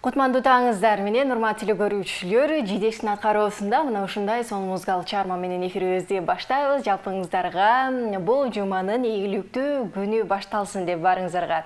Кутмандуу таңыздар менен урматтуу көрүүчүлөр, жидештин аткаруусунда мына ушундай сонун музыкалык чыгарма менен эфирибизди баштайбыз. Жалпыңыздарга бул жуманын ийгиликтүү күнү башталсын деп барыңыздарга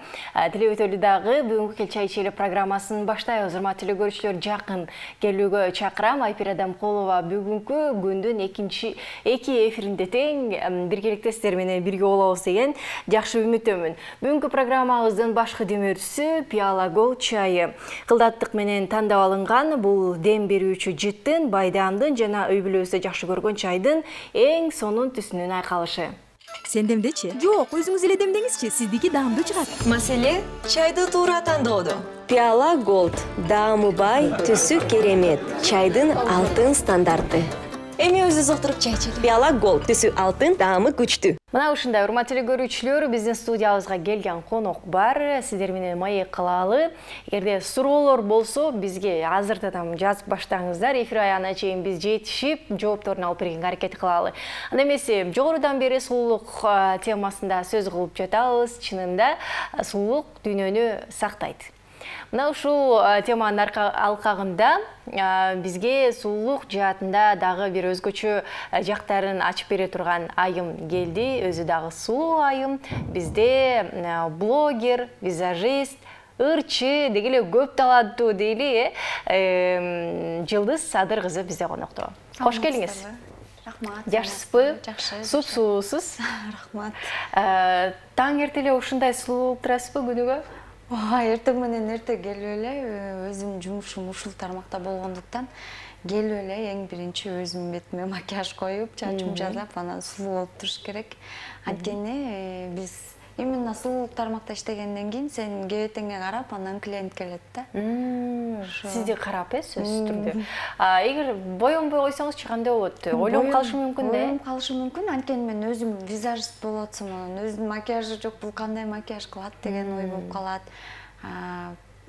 тилеп өтөлү дагы. Бүгүнкү Кел чай ичели программасын баштайбыз. Урматтуу көрүүчүлөр, жакын келүүгө чакырам. Айпира Дамкулова бүгүнкү күндүн эки эфиринде тең биргеликте сиздер менен бирге болобуз деген жакшы үмүттөмүн. Бүгүнкү программабыздын башкы демөөрчүсү Пиала Gold чайы. Кылдаттык менен тандап алынган бул дем берүүчү жыттын, байдамдын жана үй бүлөбүздө жакшы көргөн чайдын эң сонун түсүнүн айкалышы. Сен демдечи? Жок, өзүңүз эле демдеңизчи, сиздики даамдуу чыгат. Маселе чайды туура тандоодо. Пиала Gold, даамы бай, түсү керемет, чайдын алтын стандарты. Эми өзүбүз отуруп чай ичели. Пиала Gold, түсү алтын, даамы күчтүү. Мына ушундай урматтуу көрүүчүлөр, биздин студиябызга келген конок бар. Сиздер менен маек кылалы. Эгерде суроолор болсо, бизге азыртадан жазып баштаңыздар. Эфир аягына чейин биз жетишип, жоопторун алып бергенге аракет кылалы. Анда эмесе, жогорудан бери сулуулук темасында сөз кылып жатабыз. Чынында сулуулук дүйнөнү сактайт. Мына ушул теманын алкагында бизге сулуулук жаатында дагы бир өзгөчө жактарын ачып бере турган айым келди. Өзү дагы сулуу айым. Бизде блогер, визажист, ырчы, деги эле көп таланттуу дейли, Жылдыз Садыр кызы бизде конокто. Кош келиңиз. Рахмат. Жакшысызбы? Жакшы. Суп-суусуз. Рахмат. Таң эртеле ушундай сулуу болуп турасызбы күнүгө? Эртең менен эрте келип эле өзүм жумушум ушул тармакта болгондуктан келип эле эң биринчи өзүмдүн бетиме макияж коюп, чачым жасап, анан сулуу болуп туруш керек. Анткени биз именно сулуулук тармакта иштегенден кийин сен кебетеңе карап, анан клиент келет да. Сизди карап, сөзсүз түрдө. Эгер боёнбой койсоңузчу кандай болот? Ойлонуп калышы мүмкүн да? Ойлонуп калышы мүмкүн. Анткени мен өзүм визажист болуп атсам, анан өзүнүн макияжы жок, бул кандай макияж кылат деген ой болуп калат.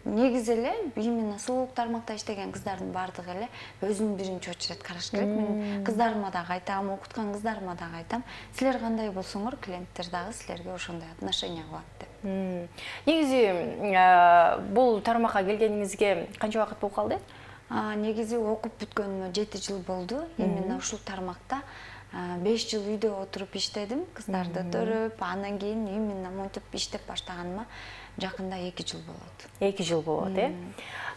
Негизи эле именно сулуулук тармакта иштеген кыздардын баардыгы эле өзүн биринчи очередь караш керек. Мен кыздарыма дагы айтам, окуткан кыздарыма дагы айтам, силер кандай болсоңор, клиенттер дагы силерге ошондой отношение кылат деп. Негизи бул тармакка келгениңизге канча убакыт болуп калды? Негизи окуп бүткөнүмө 7 жыл болду. Именно ушул тармакта 5 жыл үйдө отуруп иштедим, кыздарды көрүп, анан кийин именно монтип иштеп баштаганыма жакында 2 жыл болот. 2 жыл болот,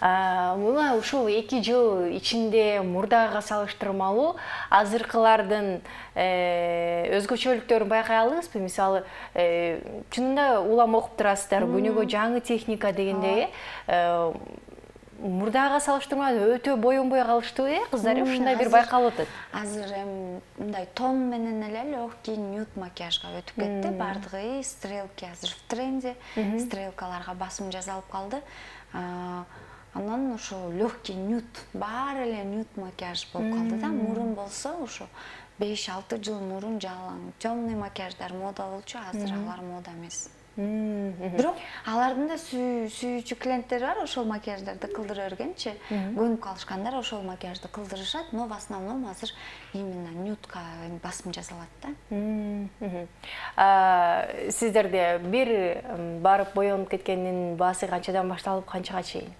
Мына ушул 2 жыл ичинде мурдага салыштырмалуу азыркылардын өзгөчөлүктөрүн байкай алдыңызбы? Мисалы, чынында улам окуп турасыздар, күнүгө жаңы техника дегенде, мурдага салыштырмалуу өтө боюнбой калыштыбы, кыздар ушундай бир байкалып атат. Азыр мындай тон менен эле легкий нюд макияжга өтүп кетти. Бардыгы стрелки азыр в тренде. Стрелкаларга басым жасалып калды. Анан ошо легкий нюд, баары эле нюд макияж болуп калды да. Мурун болсо ошо 5-6 жыл мурун жалаң темный макияждар мода болчу, азыр алар мода эмес. Бирок алардын да сүйүүчү клиенттери бар, ошол макияждарды кылдыра бергенчи, көнүп калышкандар ошол макияжды кылдырышат, но в основном азыр именно нюдка басым жасалат да. Сиздерде бир барып боёнуп кеткендин баасы канчадан башталып, канчага чейин?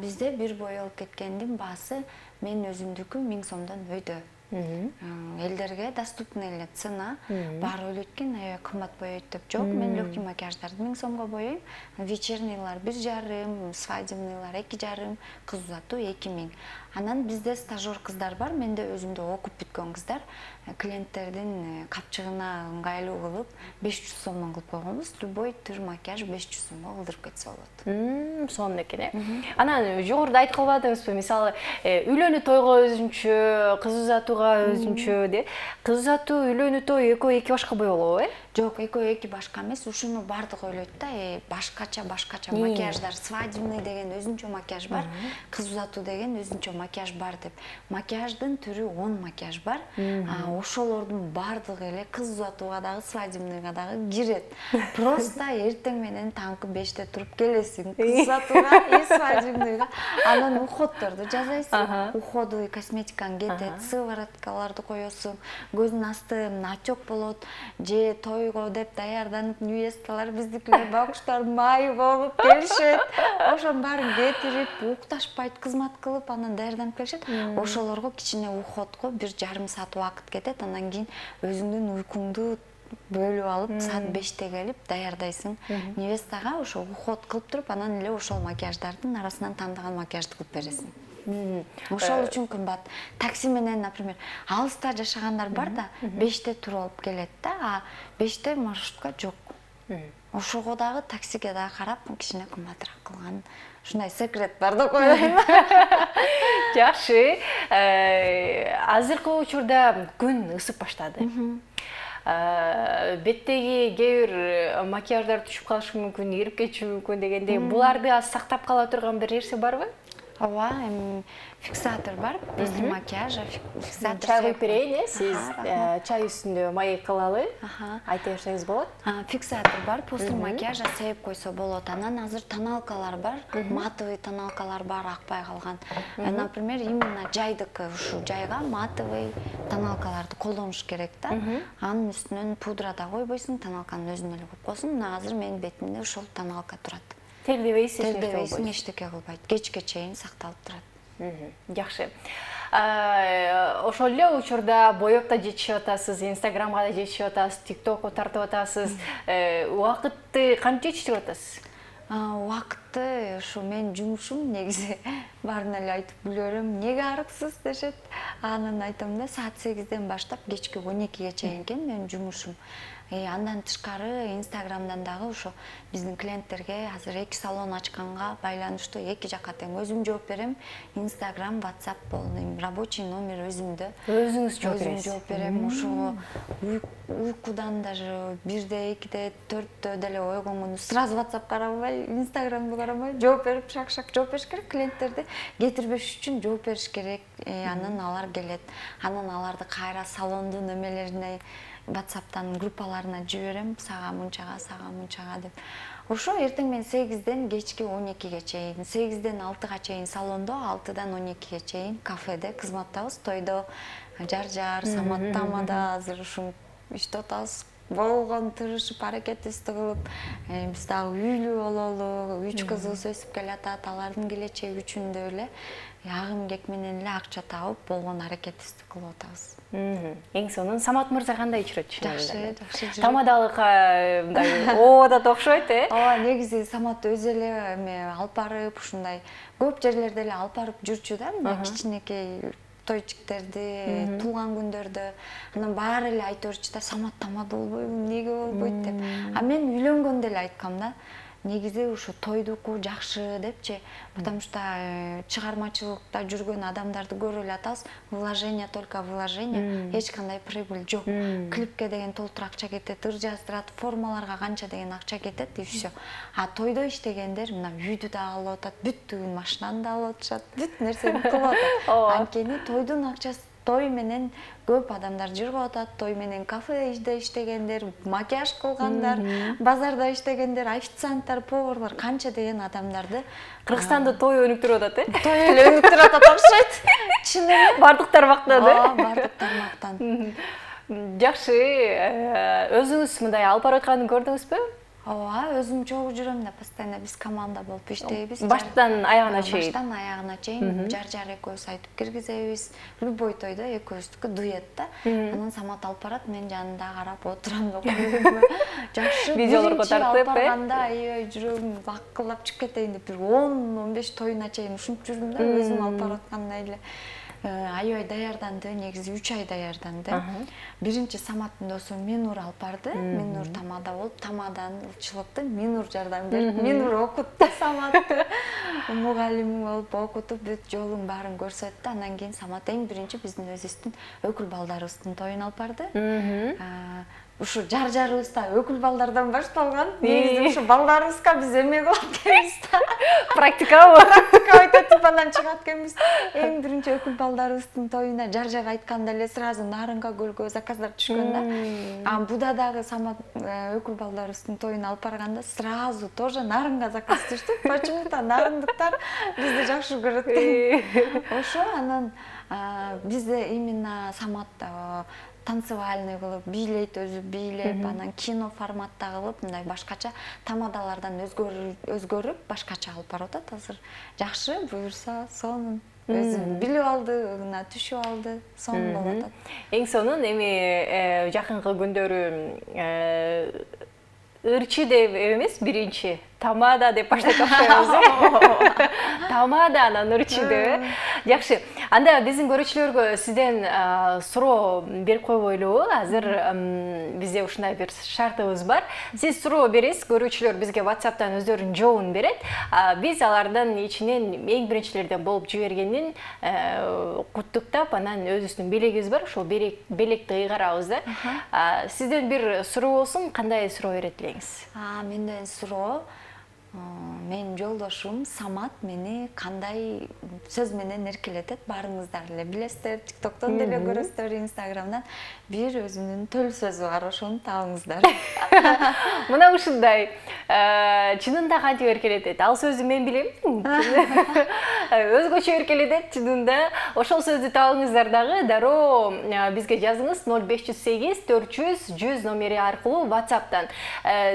Бизде бир боёлуп кеткендин баасы мен өзүмдүкү 1000 сомдон өйдө. Элдерге доступный эле цена. Баары ойлойт экен, кымбат боёйт деп. Жок, мен легкий макияждарды 1000 сомго боёйм. Вечернийлар 1,5, свадебныйлар 2,5, кыз узатуу 2000. Анан бизде стажер кыздар бар, менде өзүмдө окуп бүткөн кыздар. Клиенттердин капчыгына ыңгайлуу кылып 500 сомдон кылып койгонбуз. Любой түр макияж 500 сомго кылдырып кетсе болот. Сонун экен. Анан жогоруда айтып калбадыңызбы? Мисалы, үйлөнүү тойго өзүнчө, кыз узатууга өзүнчө де. Кыз узатуу, үйлөнүү той экөө эки башка боелобу, Жок, экөө эки башка эмес. Ушуну бардыгы ойлойт да, башкача макияждар, свадебный деген өзүнчө макияж бар, кыз узатуу деген өзүнчө макияж бар деп. Макияждын түрү 10 макияж бар. ошолордун бардыгы эле кыз узатууга дагы свадебныйга дагы кирет. Просто эртең менен таңкы 5-те туруп келесиң кыз узатууга и свадебныйга. Анан уходдорду жасайсың. Уходу косметикаң кетет, сывороткаларды коесуң, көздүн асты отек болот, же тойго деп даярданып невесткалар биздикилер бакуштар май болуп келишет. Ошонун баарын кетирип, укташпайт, кызмат кылып, анан даярданып келишет. Ошолорго кичине уходго 1,5 саат убакыт кетет. Андан кийин өзүңдүн уйкуңду бөлүп алып, саат 5-те келип даярдайсың. Невестага ошо уход кылып туруп, анан эле ошол макияждардын арасынан тандаган макияжды кылып бересиң. Ошол үчүн кымбат. Такси менен, например, алыста жашагандар бар да, 5-те туруп алып келет да, а 5-те маршрутка жок. Ошого дагы таксиге дагы карап, кичине кымбатыраак кылган. Ушундай секрет бар да коеюн. Жакшы. Азыркы учурда күн ысып баштады. Беттеги кээ бир макияждар түшүп калышы мүмкүн, ирип кетиши мүмкүн дегендей, буларды аз сактап кала турган бир нерсе барбы? Ооба, фиксатор бар, после макияжа фиксатор. Чай куюп берейин, сиз чай үстүндө маек кылалы. Айта берсеңиз болот. Фиксатор бар, после макияжа сееп койсо болот. Анан азыр тоналкалар бар, матовый тоналкалар бар, акпай калган. Например, именно жайдыкы, ушу жайга матовый тоналкаларды колдонуш керек да. Анын үстүнөн пудра да койбойсуң, тоналканын өзүнө эле коюп койсуң. Мына азыр менин бетимде ошол тоналка турат. Тердебейсиз, эчтеке кылбайт. Кечке чейин сакталып турат. Жакшы. Ошол эле учурда боеп да жетишип атасыз, Инстаграмга да жетишип атасыз, ТикТокко тартып атасыз. Убакытты кантип жетиштирип атасыз? Убакытты ушу менин жумушум негизи баарын эле айтып үлгөрөм. Неге арыксыз дешет. Анан айтам да, саат 8-ден баштап кечки 12-ге чейин экен менин жумушум. Андан тышкары Инстаграмдан дагы ошо биздин клиенттерге азыр 2 салон ачканга байланыштуу 2 жакка тең өзүм жооп берем. Инстаграм, WhatsApp болду, рабочий номер өзүмдө. Өзүңүз жооп берем. Ошого уйкудан даже 1-де, 2-де, 4-тө деле ойгонгондо сразу WhatsApp карабай, Инстаграмды карабай, жооп берип шак-шак жооп бериш керек. Клиенттерди кетирбеш үчүн жооп бериш керек. Анан алар келет. Анан аларды кайра салондун немелерине WhatsApp'тан группаларына жиберем, сага мунчага деп. Ошо эртең менен 8-ден кечки 12-ге чейин, 8-ден 6-га чейин салондо, 6-дан 12-ге чейин кафеде кызматтабыз, тойдо, жар, саматтамада азыр ушул иштеп атабыз. Болгон тырышып, аракетибизди кылып, биз дагы үйлүү бололу, 3 кызыбыз өсүп келатат, алардын келечеги үчүн да эле агым кек менен эле акча табып, болгон аракетибизди кылып атабыз. Эң сонун Самат мырза кандай жүрөт? Жакшы. Тамадалык мындай оодат окшойт, Ооба, негизи Самат өзү эле алып барып, ушундай көп жерлерде эле алып барып жүрчү да, кичинекей тойчиктерди, туулган күндөрдө. Анан баары эле айта берчү да, Самат тамада болбойбу, эмнеге болбойт деп. А мен үйлөнгөндө эле айткам да, негизи ушу тойдуку жакшы депчи, потому что чыгармачылыкта жүргөн адамдарды көрүп эле атабыз, вложение только вложение, эч кандай прибыль жок. Клипке деген толтур акча кетет, ыр жаздырат, формаларга канча деген акча кетет и всё. А тойдо иштегендер мына үйдү да алып атат, бүттүгүн машинаны да алып атышат, бүт нерсени кылып атат. Анткени тойдун акчасы, той менен көп адамдар жүрүп атат, той менен кафеде иштегендер, макияж кылгандар, базарда иштегендер, официанттар, поварлар, канча деген адамдарды Кыргызстанда той өнүк туруп атат, Той эле өнүк туруп атат окшойт. Чын эле. Бардык тармактан, Бардык тармактан. Жакшы, өзүңүз мындай алып барып атканын көрдүңүзбү? Ооба, өзүм чогуу жүрөм да, постоянно биз команда болуп иштейбиз. Баштан аягына чейин. Баштан аягына чейин жар экөөбүз айтып киргизебиз. Любой тойдо экөөбүздүкү дуэт да. Анан Самат алып барат, мен жанында карап отурам да коюм. Жакшы. Видеолорго тартып, Анда аябай жүрөгүм бакылдап чыгып кетейин деп бир 10-15 тоюна чейин ушинтип жүрдүм да, өзүм алып барып аткандай эле. Аябай даярданды, негизи 3 ай даярданды. Биринчи Саматтын досу Минур алып барды. Минур тамада болуп, тамаданчылыкты Минур жардам берип, Минур окутту Саматты. Мугалим болуп окутуп, бүт жолун баарын көрсөттү. Андан кийин Самат эң биринчи биздин өзүбүздүн өкүл балдарыбыздын тоюн алып барды. ушу жар-жарыбызда өкүл балдардан башталган. Негизи ушу балдарыбызга биз эме кылат экенбиз да. Практикабы? Практика өтөтүп анан чыгат экенбиз. Эң биринчи өкүл балдарыбыздын тоюна жар-жар айтканда эле сразу Нарынга көлгө заказдар түшкөн да. Буда дагы Самат өкүл балдарыбыздын тоюна алып барганда сразу тоже Нарынга заказ түштү. Почему-то нарындыктар бизди жакшы көрөт экен. Ошо анан бизде именно Самат танцевальный кылып, бийлейт, өзү бийлеп, анан кино форматта кылып, мындай башкача тамадалардан өзгөрүп, башкача алып барып атат азыр. Жакшы, буюрса, сонун. Өзүм билип алды, ына түшүп алды, сонун болуп атат. Эң сонун эми жакынкы күндөрү ырчы деп эмес, биринчи тамада деп баштап окшойбуз. Тамада анан ырчы деп. Жакшы. Анда биздин көрүүчүлөргө сизден суроо берип койбойлубу? Азыр бизде ушундай бир шартыбыз бар. Сиз суроо бересиз, көрүүчүлөр бизге WhatsApp'тан өздөрүнүн жообун берет. Биз алардан ичинен эң биринчилерден болуп жибергенин куттуктап, анан өзүбүздүн белегибиз бар, ошол белекти ыйгарабыз да. Сизден бир суроо болсун, кандай суроо берет элеңиз? Менден суроо. Менин жолдошум Самат мени кандай сөз менен эркелетет, баарыңыздар эле билесиздер, TikToктон деле көрөсүздөр, Instagramдан бир өзүнүн төл сөзү бар, ошону табыңыздар. Мына ушундай, чынында кантип эркелетет? Ал сөздү мен билем. Өзгөчө эркелетет чынында. Ошол сөздү табыңыздар дагы, дароо бизге жазыңыз 0508 400 100 номери аркылуу WhatsApp'тан.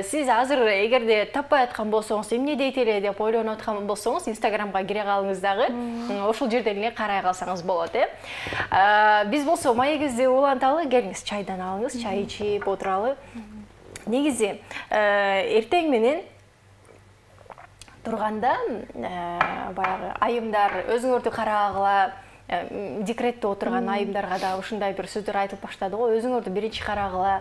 Сиз азыр эгерде таппай аткан болсоңуз, эмне дейт эле деп ойлонуп аткан болсоңуз, Instagramга кире калыңыз дагы. Ошол жерден эле карай калсаңыз болот, Биз болсо маегибизди уланталы, келиңиз чайдан алыңыз, чай ичип отуралы. Негизи, эртең менен турганда баягы айымдар өзүңөрдү карагыла, декретте отурган айымдарга да ушундай бир сөздөр айтып баштады го. Өзүңөрдү биринчи карагыла,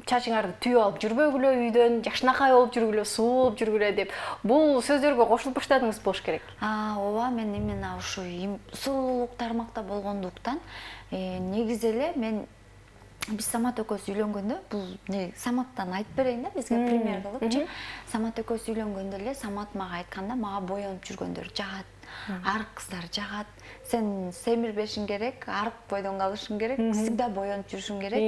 чачыңарды түйүп алып жүрбөгүлө үйдөн, жакшынакай болуп жүргүлө, сулуу болуп жүргүлө деп. Бул сөздөргө кошулуп баштадыңыз болуш керек. Ооба, мен именно ушу сулуулук тармакта болгондуктан, негизи эле мен биз Самат экөөбүз үйлөнгөндө, бул Саматтан айтып берейин да, бизге пример кылыпчы. Самат экөөбүз үйлөнгөндө эле Самат мага айтканда, мага боёнуп жүргөндөр жагат. Арык кыздар жагат. Сен семирбешиң керек, арык бойдон калышың керек, всегда боёнуп жүрүшүң керек.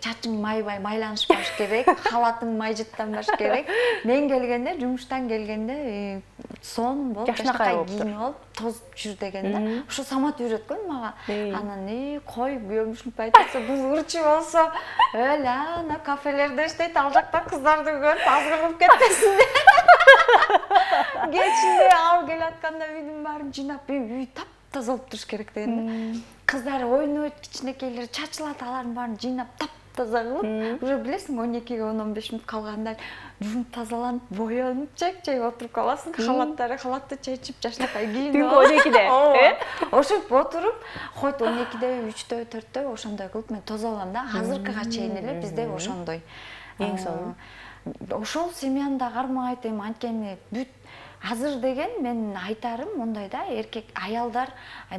Чачың майланышпаш керек, халатың майжыттанбаш керек. Мен келгенде, жумуштан келгенде сонун болуп, жакшынакай кийинип алып, тозуп жүр деген да. Ушу Самат үйрөткөн мага. Анан кой күйөөмүшүн айтса, бул ырчы болсо, ана кафелерде иштейт, ал жакта кыздарды көрүп азгырылып кетпесин деп. Кечинде ал келатканда үйдүн баарын жыйнап, үй таптаза болуп туруш керек деген. Кыздар ойнойт, кичинекейлер чачылат, алардын баарын жыйнап таптаза кылып, уже билесиң 12-ге 10-15 мүнөт калганда жуунуп тазаланып, боёнуп, чек-чек отуруп каласың, халатты чечип, жакшынакай кийинип. Түнкү 12-де, Ошентип отуруп, койт 12-де, 3-тө, 4-тө ошондой кылып мен тозалам да. Азыркыга чейин эле бизде ошондой. Эң сонун. Ошол семьяны да кармайт, анткени бүт азыр деген мен айтарым мондай да, эркек аялдар,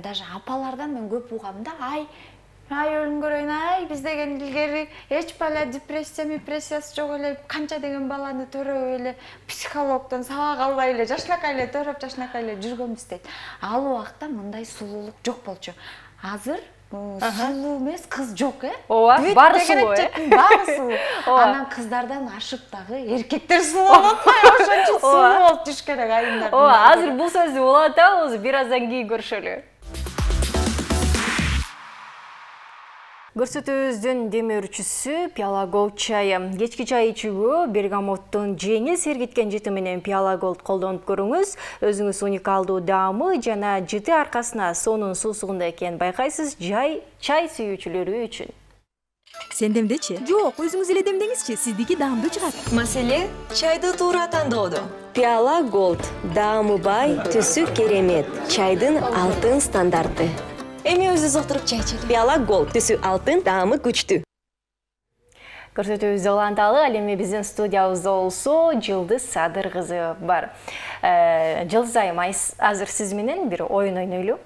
даже апалардан мен көп угам да, ай өлүм көрөйүн, биз деген илгери эч бала депрессиясы жок эле, канча деген баланы төрөп эле психологдон сабак албай эле, жакшынакай эле төрөп, жакшынакай эле жүргөнбүз дейт. Ал убакта мындай сулуулук жок болчу. Азыр сулуу эмес, кыз жок, Ооба, баары сулуу, баары сулуу. Анан кыздардан ашып дагы эркектер сулуу болуп атпайбы, ошончо сулуу болуп жүрүш керек айымдар. Азыр бул сөздү улантабыз, бир аздан кийин көрүшөлү. Көрсөтүүбүздүн демөөрчүсү Пиала Голд чайы. Кечки чай ичүүгө бергамоттун жеңил сергиткен жыты менен Пиала Голд колдонуп көрүңүз. Өзүңүз уникалдуу даамы жана жыты аркасына сонун суусугунда экенин байкайсыз, чай сүйүүчүлөрү үчүн. Сен демдечи? Жок, өзүңүз эле демдеңизчи, сиздики даамдуу чыгат. Маселе чайды туура тандоодо. Пиала Голд даамы бай, түсү керемет. Чайдын алтын стандарты. Эми өзүбүз отуруп чай ичели. Пиала Голд түсү алтын, даамы күчтүү. Көрсөтүүбүздү уланталы, ал эми биздин студиябызда болсо Жылдыз Садыр кызы бар. Жылдыз айым, азыр сиз менен бир оюн ойнойлу.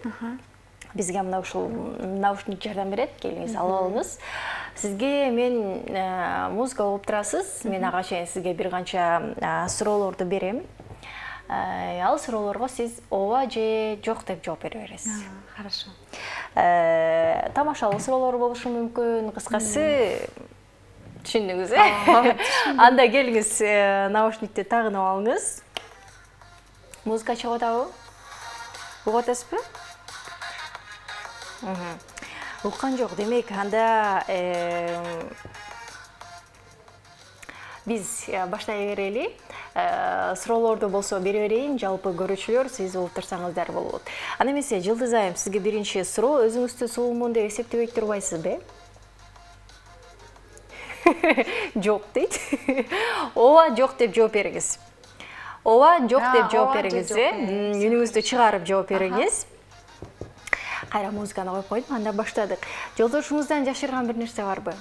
Бизге мына ушул наушник жардам берет, келиңиз алып алыңыз. Сизге мен музыка окуп турасыз. Мен ага чейин сизге бир канча суроолорду берем. Ал суроолорго сиз ооба же жок деп жооп бере бересиз. Хорошо. Тамашалуу суроолор болушу мүмкүн. Кыскасы түшүндүңүз, Анда келиңиз, наушникти тагынып алыңыз. Музыка чыгып атабы? Угуп атасызбы? Уккан жок. Демек, анда биз баштай берели. Суроолорду болсо бере берейин, жалпы көрүүчүлөр сиз угуп турсаңыздар болот. Ана эмесе, Жылдыз айым, сизге биринчи суроо, өзүңүздү сулуумун деп эсептебей турбайсызбы? Жок дейт. Ооба, жок деп жооп бериңиз. Ооба, жок деп жооп бериңиз. Үнүңүздү чыгарып жооп бериңиз. Кайра музыканы коюп койдум, анда баштадык. Жолдошуңуздан жашырган бир нерсе барбы?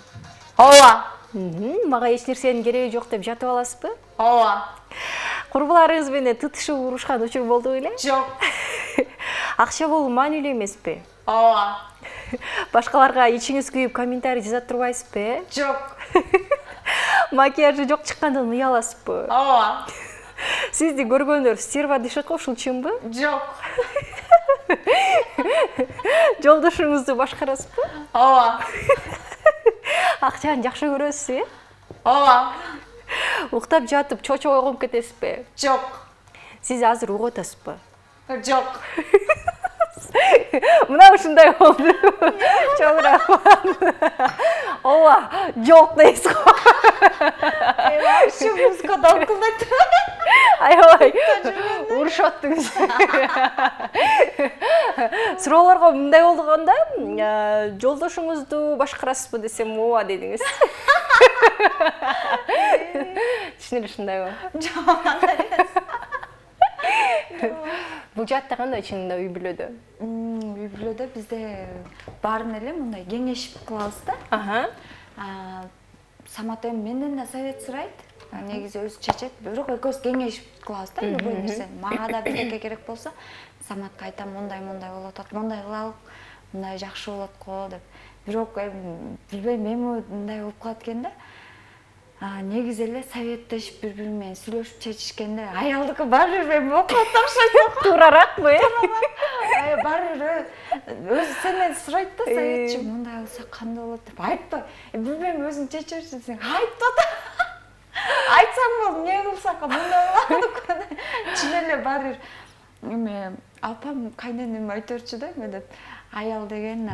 Ооба. Мага эч нерсенин кереги жок деп жатып аласызбы? Ооба. Курбуларыңыз менен тытышып урушкан учур болду беле? Жок. Акча болуу маанилүү эмеспи? Ооба. Башкаларга ичиңиз күйүп комментарий жазат турбайсызбы? Жок. Макияжы жок чыккандан уяласызбы? Ооба. Сизди көргөндөр стерва дешет го, ушул чынбы? Жок. Жолдошуңузду башкарасызбы? Ооба. Акчаны жакшы көрөсүз, Ооба. Уктап жатып чочо ойгонуп кетесизби? Жок. Сиз азыр угуп атасызбы? Жок. Мына ушундай болду. Чоң рахмат. Ооба, жок дейсиз го. Вообще музыкада окулдайт. Аябай урушуп аттыңыз. Суроолорго мындай болгондо, жолдошуңузду башкарасызбы десем, ооба дедиңиз. Түшүнүр ушундайбы? Жок. Бул жакта кандай чынында үй бүлөдө? Үй бүлөдө бизде баарын эле мындай кеңешип кылабыз да. Самат эми менден да совет сурайт. Негизи өзү чечет, бирок экөөбүз кеңешип кылабыз да, любой нерсе. Мага да бирдеке керек болсо, Саматка айтам, мындай болуп атат, мындай кылалык, мындай жакшы болот го деп. Бирок билбейм, эми мындай болуп калат экен да. Негизи эле советтешип бири-бири менен сүйлөшүп чечишкенде аялдыкы баары бир эми окуп атышат. Туураракпы? Баары бир өзү сенден сурайт да, советчи мындай кылсак кандай болот деп. Айтпа, билбейм, өзүң чечерсиң, сен айтып ата. Айтсаң болду, эмне кылсак мындай болот. Чын эле баары бир эми апам кайненем айтырчу да, эме деп. Аял деген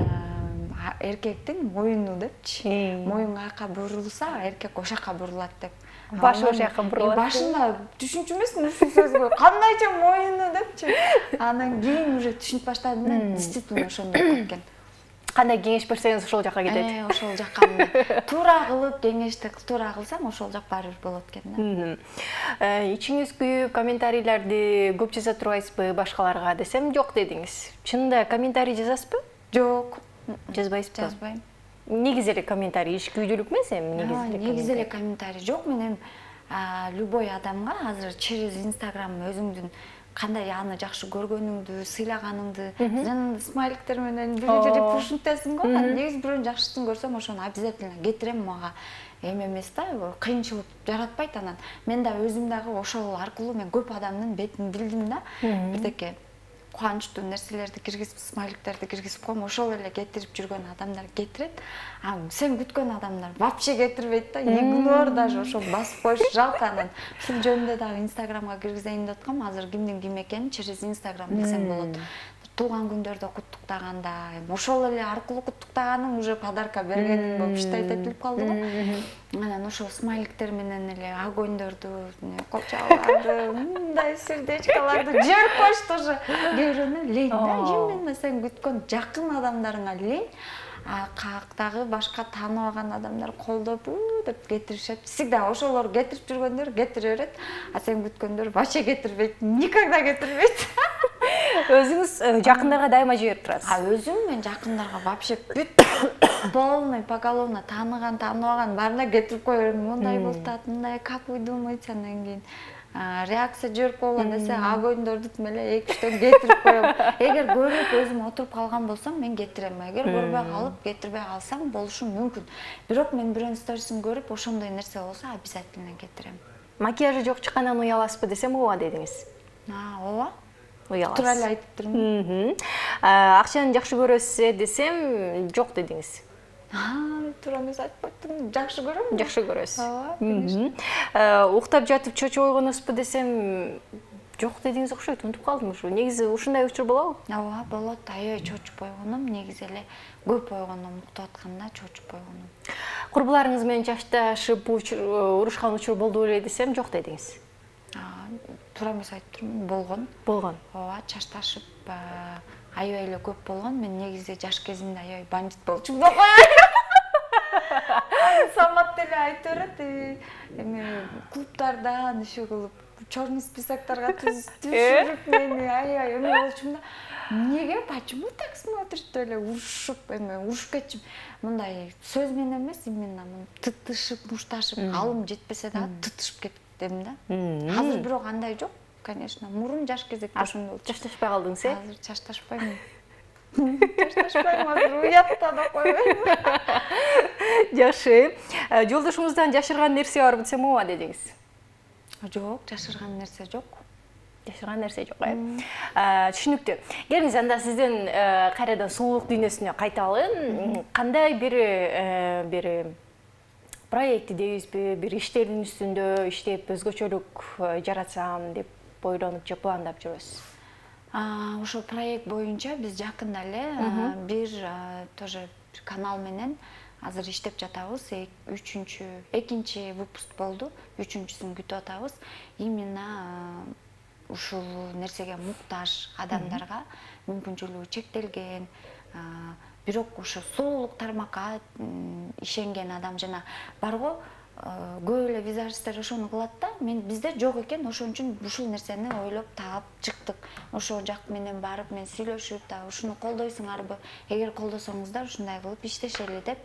эркектин моюну депчи. Моюн каяка бурулса, эркек ошол жака бурулат деп. Башы ошол жака бурулат. Башында түшүнчү эмесмин ушул сөзгө. Кандайча моюну депчи. Анан кийин уже түшүнүп баштадым да, действительно ошондой болуп кеткен. Кандай кеңеш берсеңиз ошол жака кетет. Ошол жака туура кылып, кеңешти туура кылсаң, ошол жак баары бир болот экен да. Ичиңиз күйүп, комментарийлерди көп жаза турбайсызбы башкаларга десем, жок дедиңиз. Чынында комментарий жазасызбы? Жок. Жазбайсызбы? Жазбайм. Негизи эле комментарий иш күйдүлүк эмес эми, негизи эле комментарий жок. Мен любой адамга азыр через Instagram өзүңдүн кандай аны жакшы көргөнүңдү, сыйлаганыңды, жана смайликтер менен бири-бири пушунтасың го. Негизи бирөөнүн жакшысын көрсөм, ошону обязательно кетирем. Мага эме эмес да, кыйынчылык жаратпайт анан. Мен да өзүм дагы ошол аркылуу мен көп адамдын бетин билдим да. Бирдеке кубанычтуу нерселерди киргизип, смайликтерди киргизип коем, ошол эле кетирип жүргөн адамдар кетирет. Сен күткөн адамдар вообще кетирбейт да. Игнор даже ошол басып коюш жалко анан. Ушул жөнүндө дагы Инстаграмга киргизейин деп аткам. Азыр кимдин ким экенин через Инстаграм билсең болот. Туулган күндөрдө куттуктаганда, ошол эле аркылуу куттуктаганың уже подарка бергениң болуп иштейт этилип калды го. Анан ошол смайликтер менен эле огоньдорду, кочаларды, мындай сердечкаларды жиберип коюшту уже. Кээбирөөнө лень да, именно сен күткөн жакын адамдарыңа лень. Каяктагы башка тааныбаган адамдар колдоп деп кетиришет. Всегда ошолор кетирип жүргөндөр кетире берет, а сен күткөндөр вообще кетирбейт, никогда кетирбейт. Өзүңүз жакындарга дайыма жиберип турасыз. Өзүм мен жакындарга вообще бүт полный поголовно тааныбаган баарына кетирип кое берем. Мындай болтат, мындай как вы думаете, анан кийин реакция жіберіп болған десе огоньдорду эле 2-3 кетирип коем. Эгер көрүп өзүм отуруп калган болсом мен кетирем. Эгер көрбөй калып кетирбей калсам болушу мүмкүн. Бирок мен бирөөнүн сторисин көрүп ошондой нерсе болсо обязательно кетирем. Макияжы жок чыккандан уяласызбы десем ооба дедиңиз. Ооба. Уяласыз. Туура эле айтып турмун. Акчаны жакшы көрөсүз десем жок дедиңиз. Туура эмес айтып коеттум. Жакшы көрөм. Жакшы көрөсүз. Ооба, конечно. Уктап жатып чочуп ойгоносузбу десем жок дедиңиз окшойт, унутуп калдым ушу. Негизи ушундай учур болобу? Ооба, болот. Аябай чочуп ойгоном, негизи эле көп ойгоном, уктап атканда чочуп ойгоном. Курбуларыңыз менен чачташып урушкан учур болду беле десем жок дедиңиз. Туура эмес айтып турмун, болгон. Болгон. Ооба, чачташып аябай эле көп болгон. Мен негизи жаш кезимде аябай бандит болчумун да коёюн. Самат деле айтып берет. Эми клубдардан иши кылып, черный списоктарга түшүрүп мени аябай эме болчумун да. Неге, почему так смотришь, то эле урушуп, эме урушуп кетчүм. Мындай сөз менен эмес, именно тытышып, мушташып, алым жетпесе да тытышып кетем да. Азыр бирок андай жок, конечно. Мурун жаш кезекте ошондой болчу. Чачташпай калдыңыз, э? Азыр чачташпайм. Чачташпайм, азыр уятта да койбойм. Жакшы. Жолдошуңуздан жашырган нерсе барбы десем ооба дедиңиз. Жок, жашырган нерсе жок. Жашырган нерсе жок, э? Түшүнүктүү. Келиңиз анда сиздин кайрадан сулуулук дүйнөсүнө кайталы. Кандай бир проекти дейбизби, бир иштердин үстүндө иштеп өзгөчөлүк жаратсам деп ойлонуп же пландап жүрөсүз? Ошо проект боюнча биз жакында эле бир тоже канал менен азыр иштеп жатабыз. Экинчи выпуск болду. Үчүнчүсүн күтүп атабыз. Именно ушул нерсеге муктаж адамдарга, мүмкүнчүлүгү чектелген, бирок ошо сулуулук тармакка ишенген адам жана барго көп эле визажисттер ошону кылат да. Бизде жок экен, ошон үчүн ушул нерсени ойлоп таап чыктык. Ошо жак менен барып мен сүйлөшүп, ушуну колдойсуңарбы? Эгер колдосоңуздар ушундай кылып иштешели деп,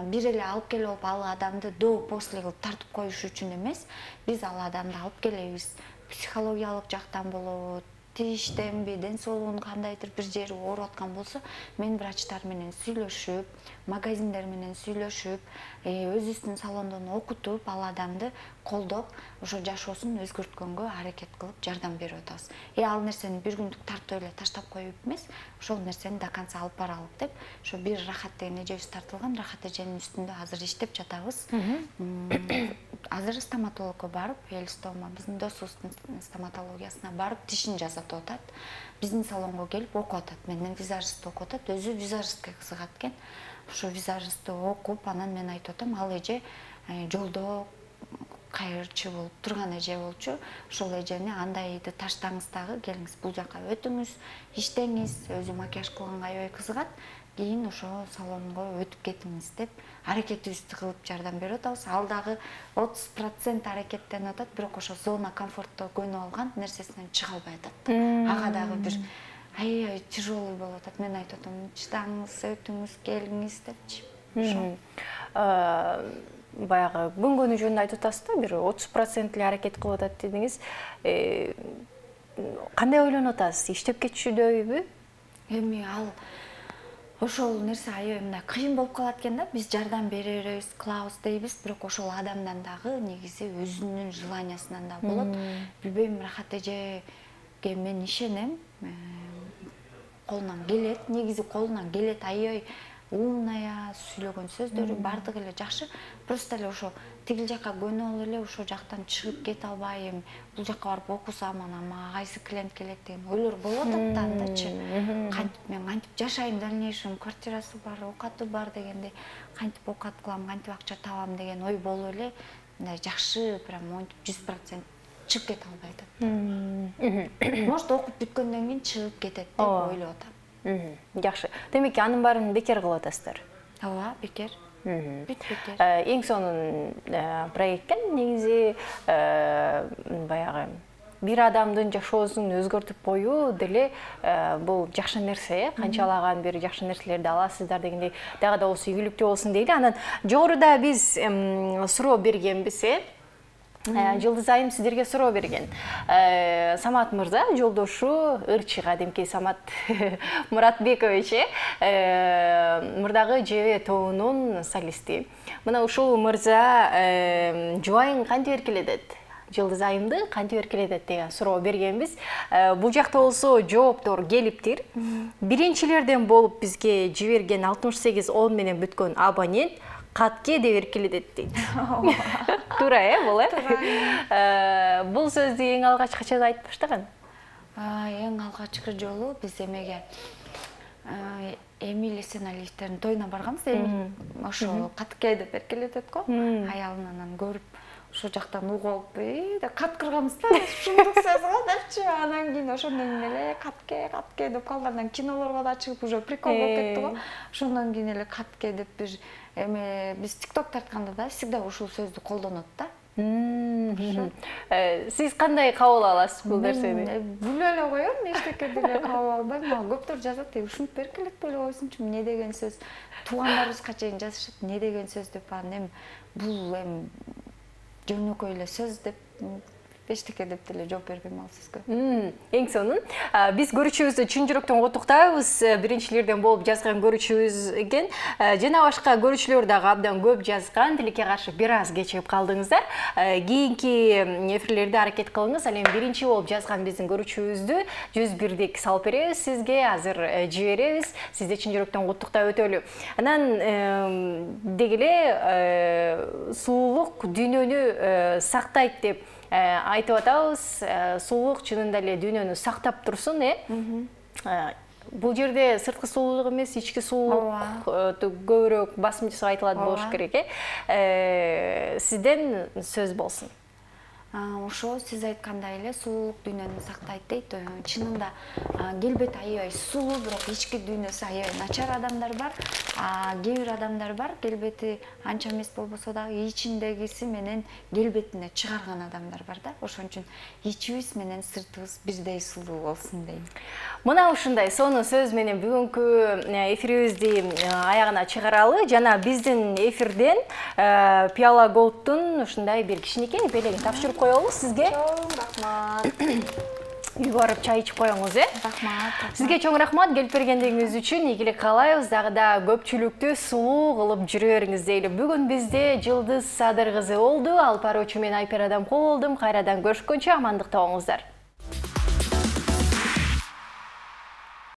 бир эле алып келип ал адамды до после кылып тартып коюш үчүн эмес, биз ал адамды алып келебиз. Психологиялык жактан болобу, тийиштенби, ден соолугунун кандайдыр бир жери ооруп аткан болсо, мен врачтар менен сүйлөшүп, магазиндер менен сүйлөшүп, өзүбүздүн салондон окутуп, ал адамды колдоп, ошо жашоосун өзгөрткөнгө аракет кылып жардам берип атабыз. Ал нерсени бир күндүк тартып эле таштап коюп эмес, ошол нерсени до конца алып баралык деп, ошо бир Рахат деген эжебиз тартылган, Рахат эженин үстүндө азыр иштеп жатабыз. Азыр стоматологко барып, Элистома биздин досубуздун стоматологиясына барып тишин жасатып атат. Биздин салонго келип окуп атат. Менден визажист окуп атат. Өзү визажистке кызыгат экен. Ошо визажистти окуп, анан мен айтып атам, ал эже жолдо кайырчы болуп турган эже болчу. Ошол эжени андайды таштаңыз дагы, келиңиз бул жака өтүңүз, иштеңиз, өзү макияж кылганга аябай кызыгат. Кийин ошо салонго өтүп кетиңиз деп аракетибизди кылып жардам берип атабыз. Ал дагы 30% аракеттенип атат, бирок ошо зона комфортто көнүп алган нерсесинен чыга албай атат. Ага дагы бир аябай тяжелый болуп атат. Мен айтып атам, чыдаңыз, өтүңүз, келиңиз депчи. Баягы көнгөнү жөнүндө айтып атасыз да, бир 30% эле аракет кылып атат дедиңиз. Кандай ойлонуп атасыз? Иштеп кетишүүдөбү? Эми ал ошол нерсе аябай мындай кыйын болуп калат экен да. Биз жардам беребиз, кылабыз дейбиз, бирок ошол адамдан дагы негизи өзүнүн желаниясынан да болот. Билбейм, Рахат эжеге мен ишенем. Колунан келет, негизи колунан келет, аябай умная, сүйлөгөн сөздөрү бардыгы эле жакшы. Просто эле ошо тигил жакка көнүп эле ошол жактан чыгып кете албайм. Бул жакка барып окусам, анан мага кайсы клиент келет деген ойлор болуп атат да андачы. Кантип мен кантип жашайм, дальнейшем квартирасы бар, оокаты бар дегенде, кантип оокат кылам, кантип акча табам деген ой болуп эле мындай жакшы, прям 100% чыгып кете албай атат. Может, окуп бүткөндөн кийин чыгып кетет деп ойлоп атам. Жакшы. Демек, анын баарын бекер кылып атасыздар. Ооба, бекер. Бүт-бекер. Эң сонун проектке негизи баягы бир адамдын жашоосун өзгөртүп коюу деле бул жакшы нерсе, канчалаган бир жакшы нерселерди аласыздар дегендей дагы да болсо ийгиликтүү болсун дейли. Анан жогоруда биз суроо бергенбиз, Жылдыз айым сіздерге суроо берген. Самат мырза, жолдошу ырчы кадимки Самат Муратбекович, мурдагы ЖВ тобунун солисти. Мына ушул мырза жубайын кантип эркелетет? Жылдыз айымды кантип эркелетет деген суроо бергенбиз. Бул жакта болсо жооптор келиптир. Биринчилерден болуп бизге жиберген 6810 менен бүткөн абонент катке деп эркелетет дейт. Туура, бул бул сөздү эң алгач качан айтып баштаган? Эң алгачкы жолу биз эмеге Эмиль Эсеналиевдин тоюна барганбыз. Эмиль ошо катке деп эркелетет го. Аялынан көрүп ошо жактан угуп, деп каткырганбыз да. Ушундук сөз го депчи. Анан кийин ошондон кийин эле катке деп калды. Анан кинолорго да чыгып уже прикол болуп кетти го. Ошондон кийин эле катке деп биз TikTok тартканда да всегда ушул сөздү колдонот да. Сиз кандай кабыл аласыз бул нерсени? Бүлө эле коем, эчтеке деле кабыл албайм. Мага көптөр жазат, ушинтип эркелетпей эле койсунчу, эмне деген сөз. Туугандарыбызга чейин жазышат, эмне деген сөз деп, анан бул жөнөкөй эле сөз деп эчтеке деп деле жооп бербейм ал сөзгө. Эң сонун. Биз көрүүчүбүздү чын жүрөктөн куттуктайбыз. Биринчилерден болуп жазган көрүүчүбүз экен. Жана башка көрүүчүлөр дагы абдан көп жазган. Тилекке каршы бир аз кечигип калдыңыздар. Кийинки эфирлерде аракет кылыңыз. Ал эми биринчи болуп жазган биздин көрүүчүбүздү 101дик салып беребиз сизге. Азыр жиберебиз. Сизди чын жүрөктөн куттуктап өтөлү. Анан деги эле сулуулук дүйнөнү сактайт деп айтып атабыз. Сулуулук чынында эле дүйнөнү сактап турсун, Бул жерде сырткы сулуулук эмес, ички сулуулук көбүрөөк басым жасап айтылат болуш керек, Сизден сөз болсун. Ошо сиз айткандай эле сулуулук дүйнөнү сактайт дейт. Чынында келбети аябай сулуу, бирок ички дүйнөсү аябай начар адамдар бар. Кээ бир адамдар бар, келбети анча эмес болбосо дагы ичиндегиси менен келбетине чыгарган адамдар бар да. Ошон үчүн ичибиз менен сыртыбыз бирдей сулуу болсун дейм. Мына ушундай сонун сөз менен бүгүнкү эфирибизди аягына чыгаралы. Жана биздин эфирден Пиала Голдтун ушундай бир кичинекей белегин тапшырып коелу сизге. Рахмат. Үйгө барып чай ичип коюңуз, Рахмат. Сизге чоң рахмат келип бергендигиңиз үчүн. Ийгилик каалайбыз, дагы да көпчүлүктү сулуу кылып жүрө бериңиз дейли. Бүгүн бизде Жылдыз Садыр кызы болду. Алпар Очу мен Айпер Адамкул болдум. Кайрадан көрүшкөнчө амандыкта болуңуздар.